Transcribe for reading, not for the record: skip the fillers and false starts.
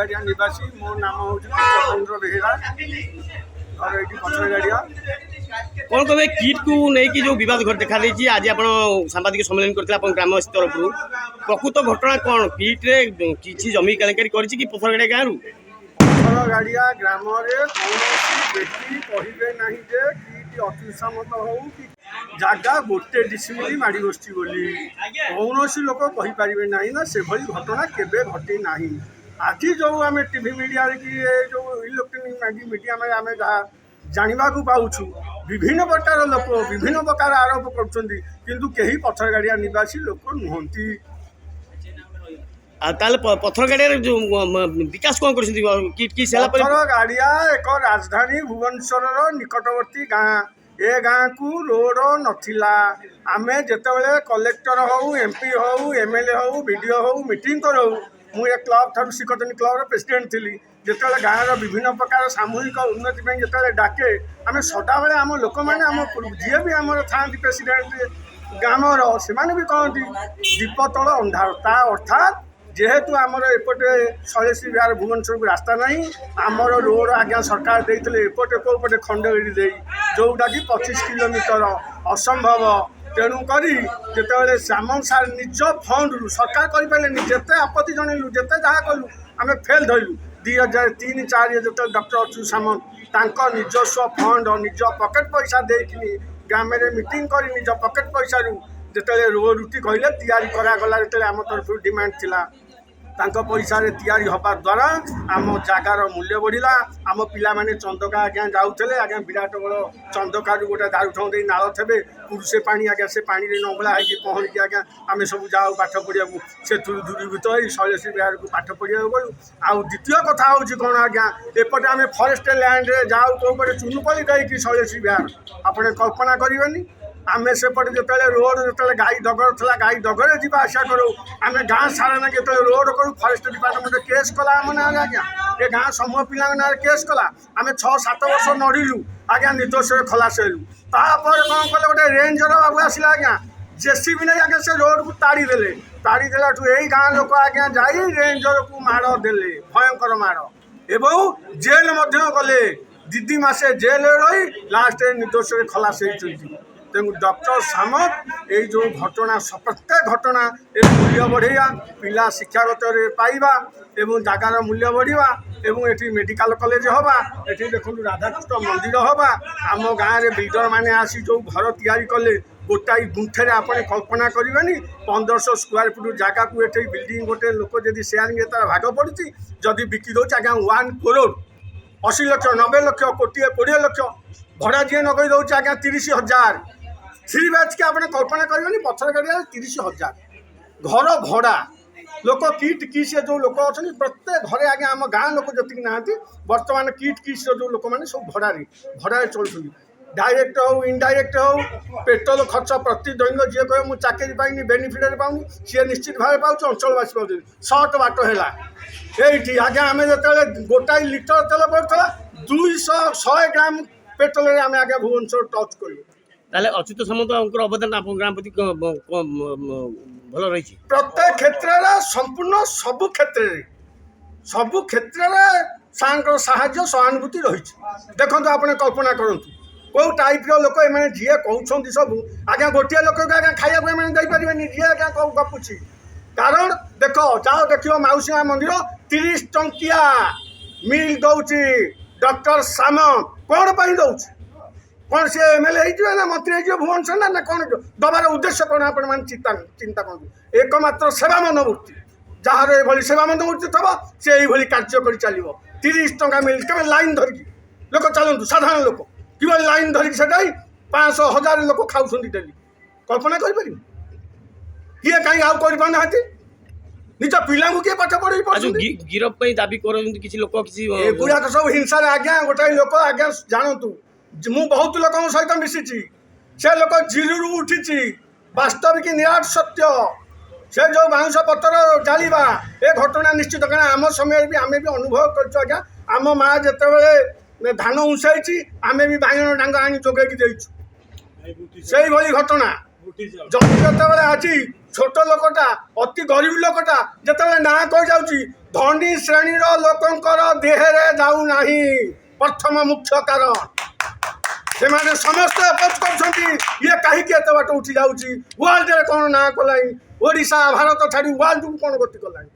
गाड़िया निवासी मो नाम हूँ चंद्र बेहेरा और ये पचर गाड़िया कौन कहे किट को लेकिन जो विवाद घर देखा देती आज आप सांबादिक सम्मेलन करते ग्रामवासी तरफ प्रकृत घटना कौन किट रे किसी जमी केलेकारी कि पथर गाड़िया गाँव पचर गाड़िया ग्राम कौन व्यक्ति कहे ना जे किट अतिसमत हो कि जगह गोटे डिसिमिली माड़ी बसची बोली कौन लोक कहीपर ना ना से घटना केवे घटी ना आज जो आम टीवी मीडिया कि जो इलेक्ट्रोनिक मीडिया में आम जानवा पाऊँ विभिन्न प्रकार लोक विभिन्न प्रकार आरोप करूँ कहीं पथर गाड़िया निवासी लोक नुहति पथर गाड़िया जो विकास कौन कर पथर गाड़िया एक राजधानी भुवनेश्वर निकटवर्ती गाँ ए गाँ को रोड नथिला आमे जेतेबेले कलेक्टर हो एमपी हो एमएलए हो बीडीओ हो मीटिंग करो मुझे क्लब थारू श्रीकतनी क्लब प्रेसिडेंट थी जिते गाँव विभिन्न प्रकार सामूहिक उन्नति जिते डाके आम सदाबले आम लोक मैंने आम जी भी आम था प्रेसिडेंट ग्रामर से भी कहती दीप तल अंधार ता अर्थात जेहेतु आमर एपटे शैलेश्री विहार भुवनेश्वर को रास्ता नहीं आमर रोड आज्ञा सरकार देते एपटे कौपटे खंडगिरी दे जोटा कि 25 किलोमीटर असंभव तेणुक जिते श्याम सार निज फंड रु सरकार करें जिते आपत्ति जनइलु जिते जहाँ कलु आम फेल धरलु 2003-4 जो डॉक्टर अच्युत सामंत निजस्व फंड निज पकेट पैसा देकिनी ग्राम में मीटिंग कर निज पकेट पैसा जिते रुटी कहले तैयारी करागला जो आम तरफ डिमांड थिला तांको पैसा रे तैयारी हवा द्वारा आम जगार मूल्य बढ़ला आम पिला माने चंदका आज्ञा जाऊले आज्ञा विराट बड़ चंदका गोटे दारुठाऊ दे नाल थे पुरुषे पानी आज्ञा से पानी रे नंगला है पहरिकी आज्ञा आम सब जाऊ पाठ पढ़िया से दूरीभूत हो शैलेश्री विहार को पाठ पढ़िया गलु आउ द्वितीय कथा हूँ कौन आज्ञा एपटे आम फरेस्ट लैंड रे जाऊ कौपटे चुनुपली गई शैलेश्री विहार आपने कल्पना करेंगे आम सेपटे जो रोड जो गाई डगर था गाई डगर जी आशा करूँ आम गाँ सारा ना जो रोड करूँ फरेस्ट डिपार्टमेंट केस कला आम ना आज्ञा ये गाँ समूह पिला ना केस कला आम 6-7 वर्ष नड़िलु आज्ञा निर्दोष खलास हेलु तापर कौन कले गोटे रेंजर बाबू आसला आज्ञा जेसीबी नहीं आज्ञा से रोड को ताड़ी देला यही गाँ लोक आज्ञा जा रेंजर को माड़ देले भयंकर माड़ एवं जेल गले 2 मासे जेल रही लास्ट निर्दोष खलास होती तेणु डॉक्टर सामंत ये जो घटना प्रत्येक घटना ये मूल्य बढ़िया पिला शिक्षागत पाइबा एवं जगार मूल्य बढ़िया एवं ये मेडिकल कॉलेज हवा ये देखो राधाकृष्ण मंदिर हवा आम गाँव में बिल्डर मैंने आसी जो घर तैयारी कले गोटाई गुंठे आपने कल्पना करेंगे 1500 स्क्वायर फुट जगह को ये बिल्डिंग गोटे लोक जब सेयारिंग तार भाग पड़ी जदि बिकी दौर आज्ञा 1 करोड़ 80 लाख 90 लाख कोटी 20 लाख भड़ा जी नगई दौर आज्ञा 30,000 3 BHK के आपने कल्पना करेंगे पथर गाड़िया 30,000 घर भड़ा लोक किट किस जो लोक अच्छा प्रत्येक घरे आगे आम गाँ लोक जी ना बर्तमान किट किस जो लोक मैंने सब भड़े चलुँ डायरेक्ट हो इनडायरेक्ट हो पेट्रोल खर्च प्रतिदिन जी कहे मुझे चाकरी पाइनि बेनिफिट पाऊनी सी निश्चित भाव पाँच अंचलवासी पाँच सर्ट बाट है ये आज्ञा आम जो गोटाई लिटर तेल पड़ता 200 ग्राम पेट्रोल आम आगे भुवनेश्वर टच करूँ ताले अच्युत सामंत अवदान आप ग्राम प्रति भल रही प्रत्येक क्षेत्र में संपूर्ण सबु क्षेत्र में साहाय्य सहानुभूति रही देखो आपने कल्पना करूँ कौ टाइप लोक मैंने जी कहते सब आज्ञा गोटे लोक आज्ञा खाया देपारे जी आज्ञा कौ गपुची कारण देख जाओ देख मौसी मंदिर 30 टंकिया मिल दौची डॉक्टर सामंत कौन पर दौची कौन सी एमएलए ना मंत्री हो भुवनेश्वर ना कौन दबार उद्देश्य कौन आप चिंता करूँ एकमात्र सेवा मनोवृत्ति जार ये सेवा मनोवृत्ति थब से यही कार्य कर चलो 30 टंका मिल के लाइन धरिकी लोक चलतु साधारण लोक कि लाइन धरिकी से 500,000 लोक खाऊँ डेली कल्पना करें किए कहीं आउ करना निज पिला किए पाठ पढ़े गिरफ दाबी कर लोक गुड़ाक सब हिंसा आज्ञा गोटाए लोक आज्ञा जानतु मु बहुत लोक सहित मिसी से लोक जिरु उठी वास्तविक निराट सत्य से जो बाउंस पतर जालिबा ए घटना निश्चित कारण आम समय भी आम भी अनुभव कर आम माँ जिते धान उंसाई आम भी बाइगण डांग आनी जोगे से घटना ଯଦି ଯେତେବେଳେ ଆଜି ଛୋଟ ଲୋକଟା ଅତି ଗରିବ ଲୋକଟା ଯେତେବେଳେ ନାଁ କହିଯାଉଛି ଧନୀ ଶ୍ରେଣୀର ଲୋକଙ୍କର ଦେହରେ ଯାଉନାହିଁ ପ୍ରଥମ ମୁଖ୍ୟ କାରଣ ସେମାନେ ସମସ୍ତେ ଅପୋଜ କରୁଛନ୍ତି ଇଏ କାହିଁକି ଏତେ ବାଟ ଉଠି ଯାଉଛି ୱାର୍ଲଡରେ କ'ଣ ନାଁ କଲାଣି ଓଡ଼ିଶା ଭାରତ ଛାଡ଼ି ୱାର୍ଲଡକୁ କ'ଣ ଗତି କଲାଣି।